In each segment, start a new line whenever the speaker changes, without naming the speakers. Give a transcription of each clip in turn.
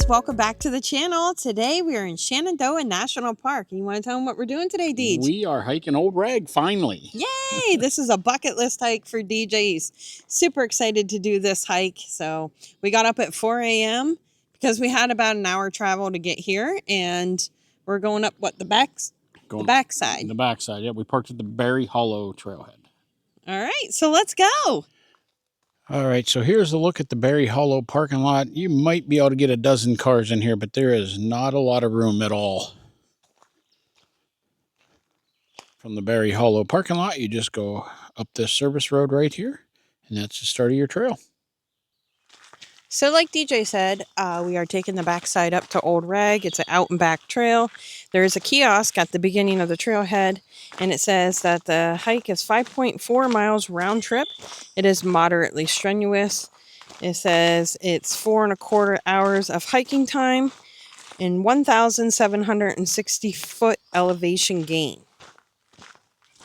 guys, welcome back to the channel. Today we are in Shenandoah National Park. You want to tell them what we're doing today, Deej?
We are hiking Old Rag, finally.
Yay! This is a bucket list hike for DJs. Super excited to do this hike. So we got up at 4 a.m. because we had about an hour travel to get here, and we're going up the backside.
The backside, yeah. We parked at the Berry Hollow trailhead.
All right, so let's go.
All right, so here's a look at the Berry Hollow parking lot. You might be able to get a dozen cars in here, but there is not a lot of room at all. From the Berry Hollow parking lot, you just go up this service road right here, and that's the start of your trail.
So like DJ said, we are taking the backside up to Old Rag. It's an out and back trail. There is a kiosk at the beginning of the trailhead, and it says that the hike is 5.4 miles round trip. It is moderately strenuous. It says it's 4.25 hours of hiking time and 1,760 foot elevation gain.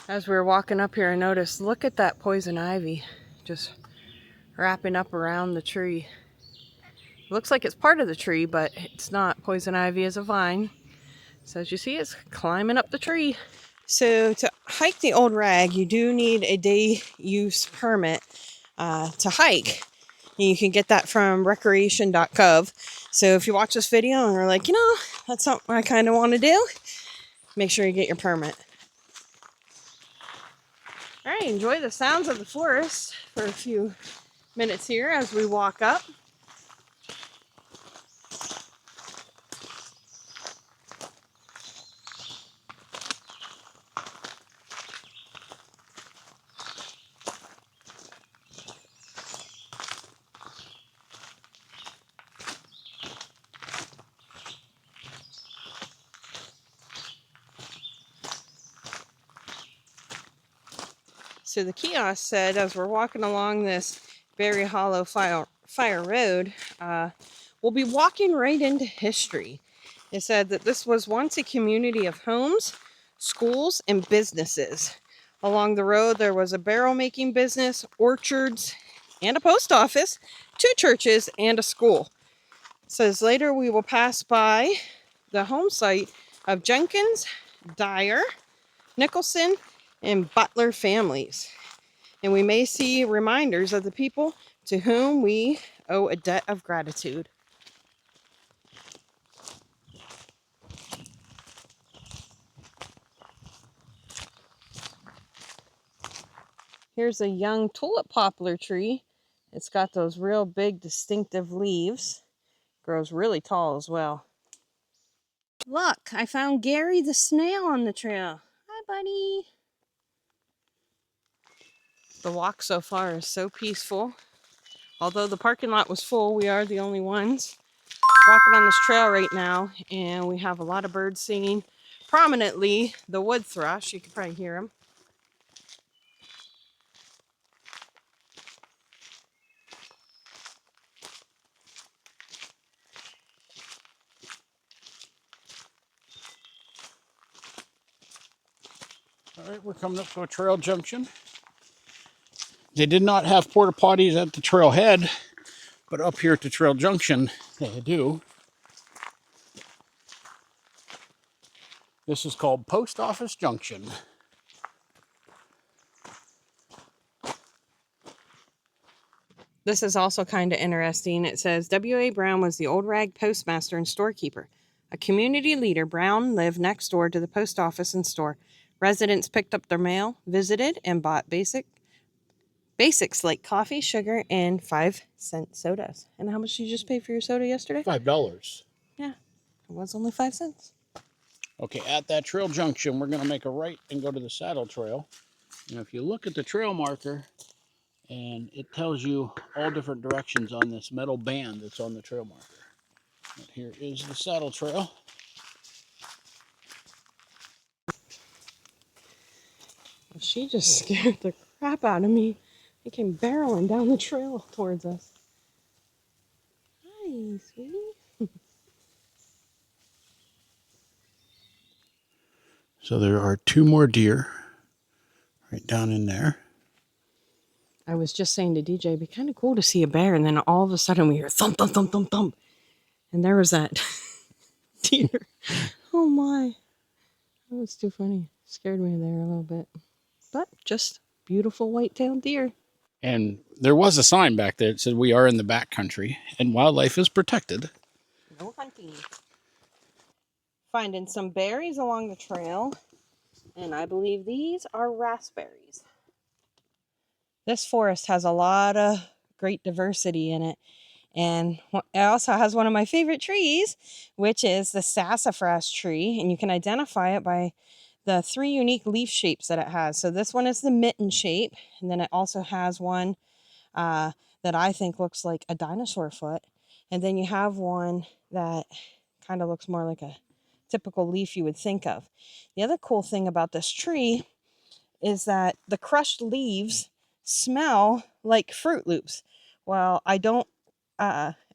As we were walking up here, I noticed, look at that poison ivy just wrapping up around the tree. Looks like it's part of the tree, but it's not. Poison ivy is a vine. So as you see, it's climbing up the tree. So to hike the Old Rag, you do need a day use permit to hike. And you can get that from recreation.gov. So if you watch this video and are like, you know, that's something I kind of want to do, make sure you get your permit. All right, enjoy the sounds of the forest for a few minutes here as we walk up. So the kiosk said, as we're walking along this Berry Hollow Fire Road, we'll be walking right into history. It said that this was once a community of homes, schools, and businesses. Along the road, there was a barrel making business, orchards, and a post office, 2 churches, and a school. It says later we will pass by the home site of Jenkins, Dyer, Nicholson, and Butler families. And we may see reminders of the people to whom we owe a debt of gratitude. Here's a young tulip poplar tree. It's got those real big distinctive leaves. Grows really tall as well. Look, I found Gary the snail on the trail. Hi, buddy. The walk so far is so peaceful. Although the parking lot was full, we are the only ones walking on this trail right now, and we have a lot of birds singing. Prominently, the wood thrush. You can probably hear them.
All right, we're coming up to a trail junction. They did not have porta potties at the trailhead, but up here at the trail junction, they do. This is called Post Office Junction.
This is also kind of interesting. It says W.A. Brown was the Old Rag postmaster and storekeeper. A community leader, Brown lived next door to the post office and store. Residents picked up their mail, visited, and bought basics like coffee, sugar, and 5-cent sodas. And how much did you just pay for your soda yesterday?
$5.
Yeah, it was only 5 cents.
Okay, at that trail junction, we're going to make a right and go to the saddle trail. And if you look at the trail marker, and it tells you all different directions on this metal band that's on the trail marker. And here is the saddle trail.
She just scared the crap out of me. It came barreling down the trail towards us. Hi, sweetie.
So there are 2 more deer right down in there.
I was just saying to DJ, it'd be kind of cool to see a bear, and then all of a sudden we hear thump, thump, thump, thump, thump. And there was that deer. Oh my. That was too funny. Scared me there a little bit. But just beautiful white-tailed deer.
And there was a sign back there that said we are in the back country and wildlife is protected.
No hunting. Finding some berries along the trail. And I believe these are raspberries. This forest has a lot of great diversity in it. And it also has one of my favorite trees, which is the sassafras tree. And you can identify it by the 3 unique leaf shapes that it has. So this one is the mitten shape. And then it also has one that I think looks like a dinosaur foot. And then you have one that kind of looks more like a typical leaf you would think of. The other cool thing about this tree is that the crushed leaves smell like Fruit Loops. Well, I don't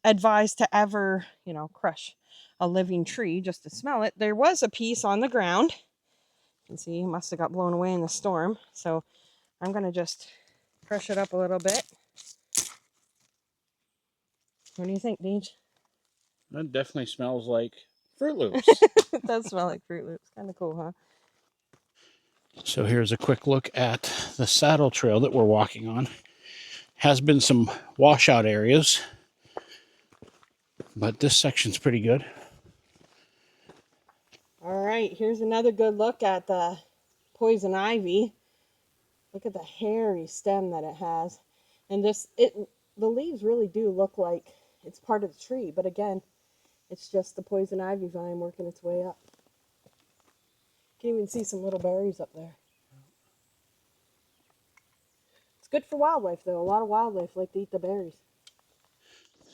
advise to ever, crush a living tree just to smell it. There was a piece on the ground. You can see it must have got blown away in the storm. So I'm going to just crush it up a little bit. What do you think, Deej?
That definitely smells like Fruit Loops.
It does smell like Fruit Loops. Kind of cool, huh?
So here's a quick look at the saddle trail that we're walking on. Has been some washout areas, but this section's pretty good.
All right, here's another good look at the poison ivy. Look at the hairy stem that it has. And the leaves really do look like it's part of the tree, but again, it's just the poison ivy vine working its way up. You can even see some little berries up there. It's good for wildlife, though. A lot of wildlife like to eat the berries.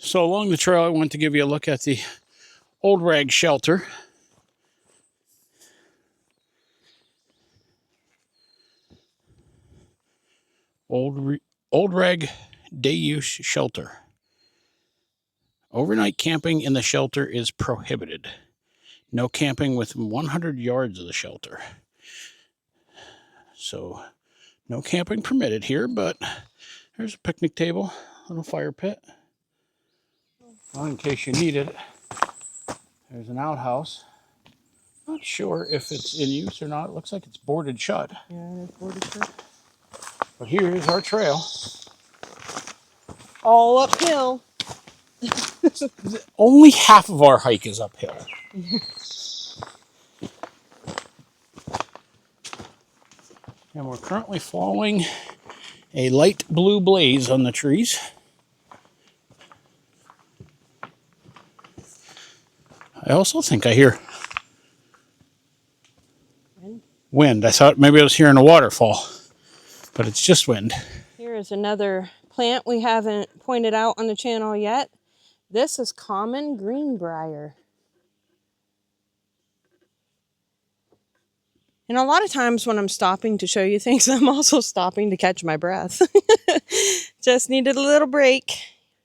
So along the trail, I want to give you a look at the Old Rag Shelter. Old Rag Day Use Shelter. Overnight camping in the shelter is prohibited. No camping within 100 yards of the shelter. So, no camping permitted here, but there's a picnic table, little fire pit. Well, in case you need it, there's an outhouse. Not sure if it's in use or not. It looks like it's boarded shut.
Yeah, it's boarded shut.
But here is our trail.
All uphill.
Only half of our hike is uphill. And we're currently following a light blue blaze on the trees. I also think I hear wind. I thought maybe I was hearing a waterfall, but it's just wind.
Here is another plant we haven't pointed out on the channel yet. This is common greenbrier. And a lot of times when I'm stopping to show you things, I'm also stopping to catch my breath. Just needed a little break.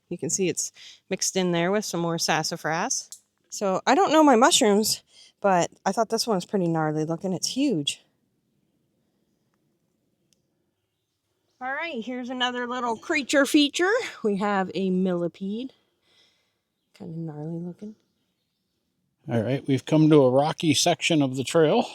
You can see it's mixed in there with some more sassafras. So I don't know my mushrooms, but I thought this one was pretty gnarly looking. It's huge. All right, here's another little creature feature. We have a millipede. Kind of gnarly looking.
All right, we've come to a rocky section of the trail.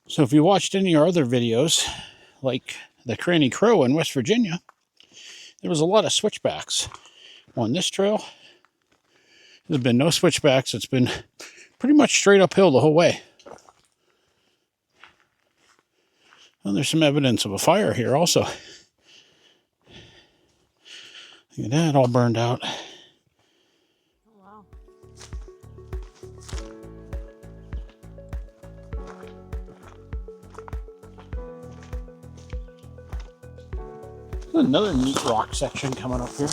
So if you watched any of our other videos, like the Cranny Crow in West Virginia, there was a lot of switchbacks. On this trail, there's been no switchbacks. It's been pretty much straight uphill the whole way. And there's some evidence of a fire here also. Look at that, all burned out.
Oh, wow.
Another neat rock section coming up here.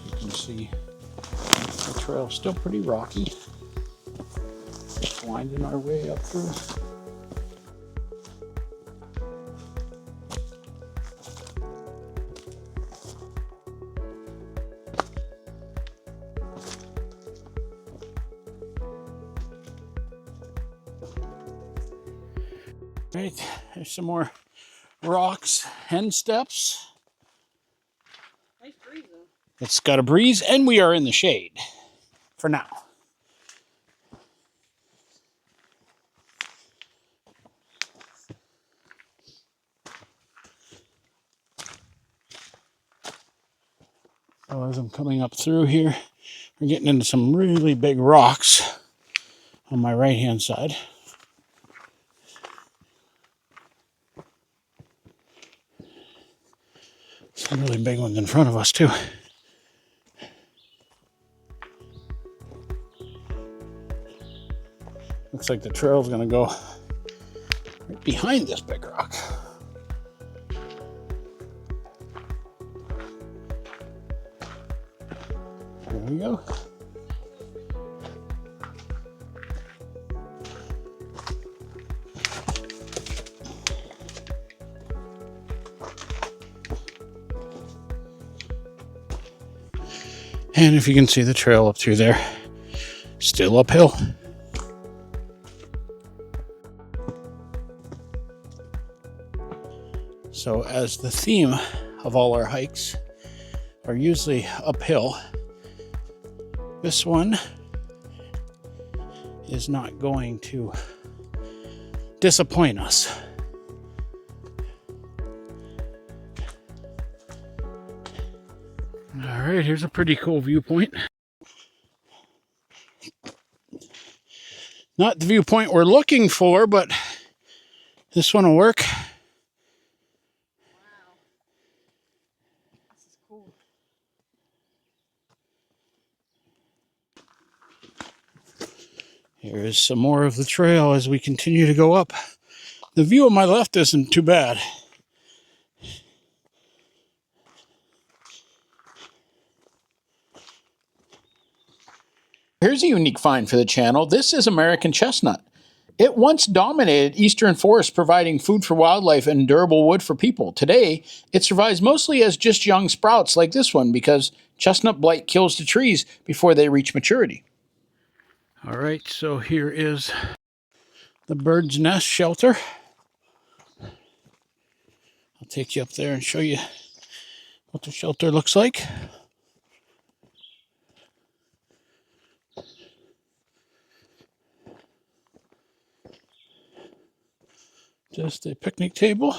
You can see the trail still pretty rocky. winding our way up through. Right, there's some more rocks and steps.
Nice breeze though.
It's got a breeze, and we are in the shade for now. So as I'm coming up through here, we're getting into some really big rocks on my right hand side. Some really big ones in front of us too. Looks like the trail's gonna go right behind this big rock. There we go. And if you can see the trail up through there, still uphill. So as the theme of all our hikes are usually uphill, this one is not going to disappoint us. All right, here's a pretty cool viewpoint. Not the viewpoint we're looking for, but this one will work.
Wow. This is cool.
Here is some more of the trail as we continue to go up. The view on my left isn't too bad. Here's a unique find for the channel. This is American chestnut. It once dominated eastern forests, providing food for wildlife and durable wood for people. Today, it survives mostly as just young sprouts like this one because chestnut blight kills the trees before they reach maturity. All right, so here is the bird's nest shelter. I'll take you up there and show you what the shelter looks like. Just a picnic table.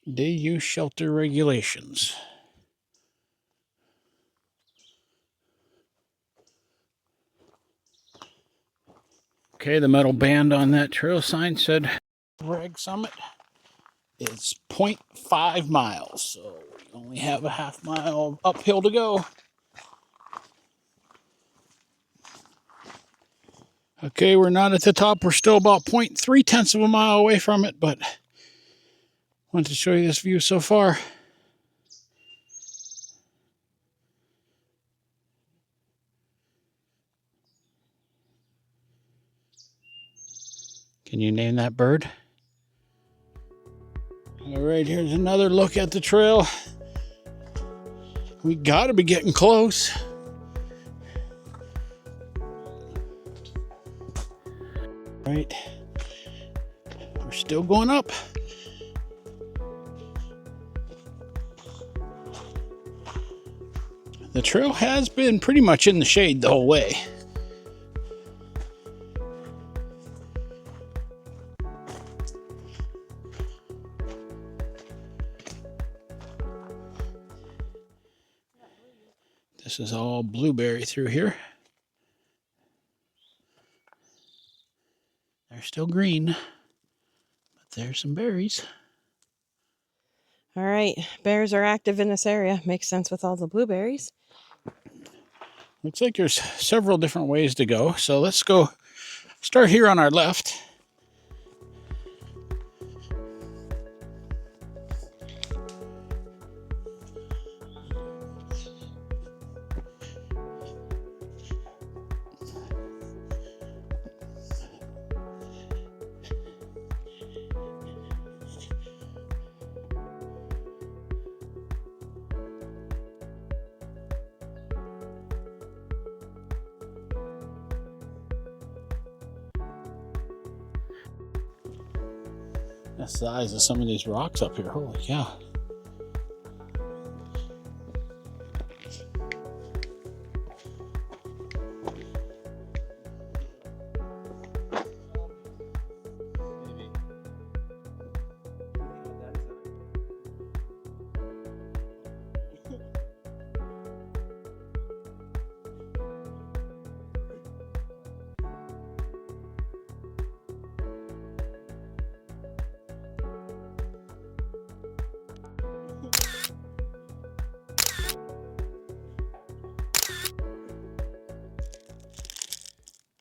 Day use shelter regulations. Okay, the metal band on that trail sign said Rag Summit is 0.5 miles, so we only have a half mile uphill to go. Okay, we're not at the top. We're still about 0.3 of a mile away from it, but I wanted to show you this view so far. Can you name that bird? All right, here's another look at the trail. We gotta be getting close. Right, we're still going up. The trail has been pretty much in the shade the whole way. This is all blueberry through here. They're still green, but there's some berries.
All right, bears are active in this area. Makes sense with all the blueberries.
Looks like there's several different ways to go. So let's go start here on our left. The size of some of these rocks up here. Holy cow.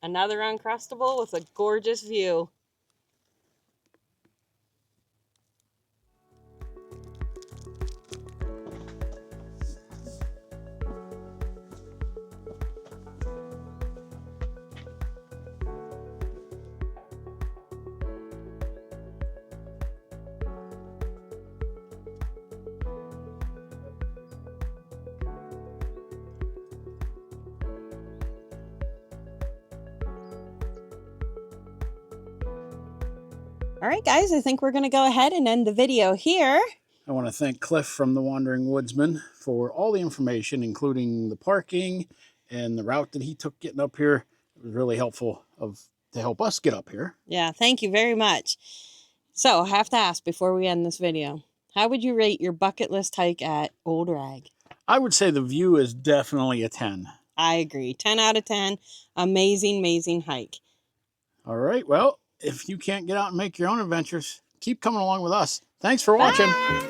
Another Uncrustable with a gorgeous view. All right, guys, I think we're going to go ahead and end the video here.
I want to thank Cliff from the Wandering Woodsman for all the information, including the parking and the route that he took getting up here. It was really helpful to help us get up here.
Yeah, thank you very much. So I have to ask before we end this video, how would you rate your bucket list hike at Old Rag?
I would say the view is definitely a 10.
I agree. 10 out of 10. Amazing, amazing hike.
All right. Well, if you can't get out and make your own adventures, keep coming along with us. Thanks for watching.
Bye.